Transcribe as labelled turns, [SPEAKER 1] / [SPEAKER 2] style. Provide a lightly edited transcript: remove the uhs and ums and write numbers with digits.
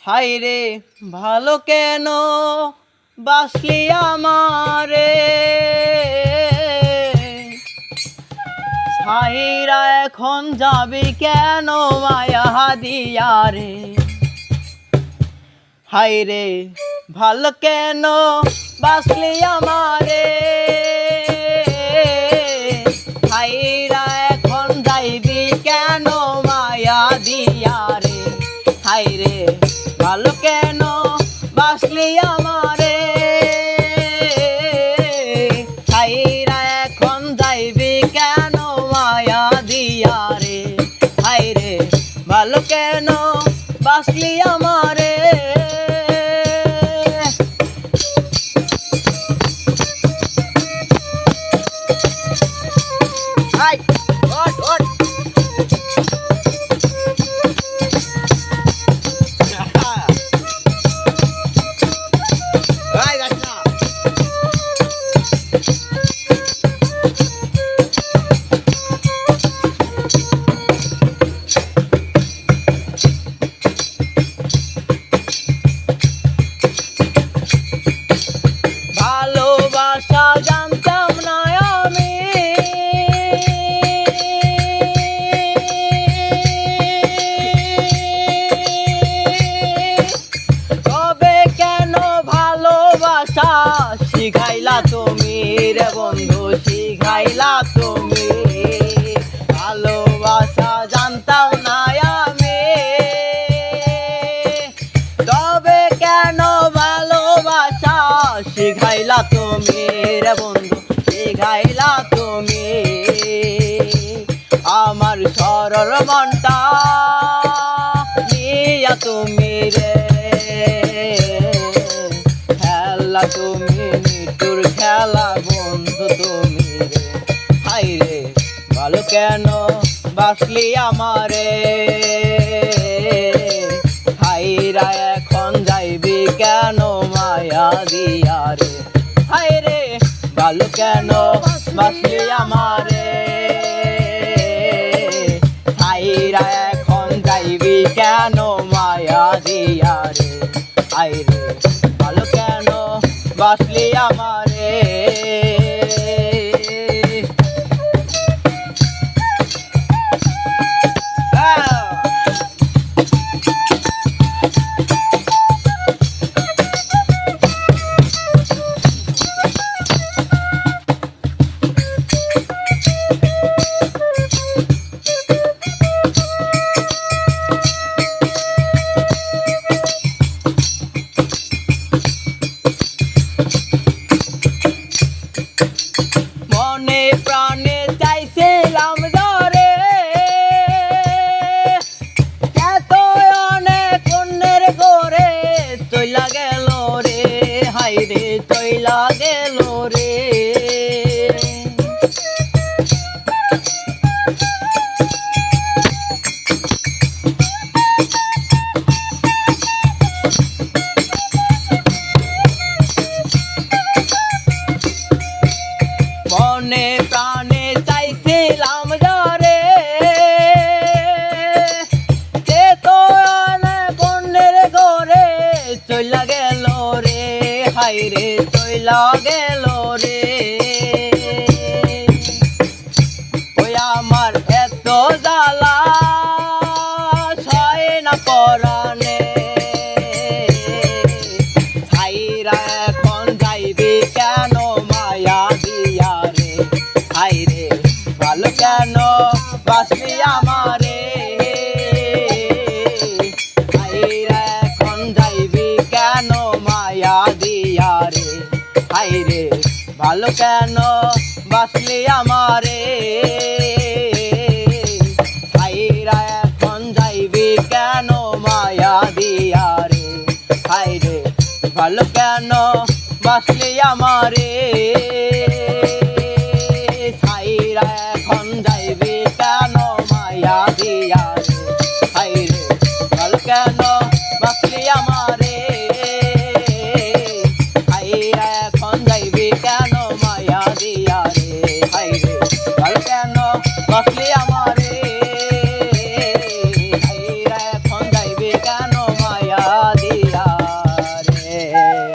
[SPEAKER 1] হায়রে ভালো কেন বাসলি আমারে, ছাইরা এখন যাবি কেন মায়া দিয়া রে। হায়রে ভালো কেন বাসলি আমারে, ছাইরা এখন যাইবি কেন মায়া দিয়া রে। হায়রে ভালো কেন বাসলি আমারে, ছাইরা এখন যাইবি কেন মায়া দিয়া রে। হায়রে ভালো কেন বাসলি আমারে। হাই ওঠ ওঠ ভালোবাসা জানতাম না আমি, তবে কেন ভালোবাসা শিখাইলা তুমি রে বন্ধু, শিখাইলা তুমি। ভালোবাসা জানতাম না আমি, তবে কেন ভালোবাসা শিখাইলা তুমি রে বন্ধু, শিখাইলা তুমি। আমার সরল মনটা নিয়া তুমি রে খেলা, তুমি মৃত্যুর খেলা বন্ধু তুমি রে। হায়রে ভালো কেন বাসলি আমারে, হায়রা এখন যাইবি কেন মায়া দিয়া রে। হায়রে ভালো কেন বাসলি আমারে, হায়রা এখন যাইবি কেন মায়া দিয়া রে। হায়রে ভালো কেন বাসলি আমারে। মনে প্রাণে চাইছিলাম ধরে, এত অনেক অন্যের করে চইলা গেল রে। হায়রে চইলা গেল রে। মনে প্রাণে চাইছিলাম যারে, সে তো অনেক অন্যের ঘরে চইলা গেল রে। হায়রে চইলা গেল রে। ওই আমার এত জ্বালা সয় না পরাণে, ছাইরা এখন যাইবি কেন মায়া দিয়া রে। হায়রে ভালো কেন বাসলি আমারে, হায়রা এখন যাইবি কেন মায়া দিয়া রে। হায়রে ভালো কেন বাসলি আমারে, হায়রা এখন যাইবি কেন মায়া দিয়া রে। হায়রে ভালো কেন বাসলি আমারে।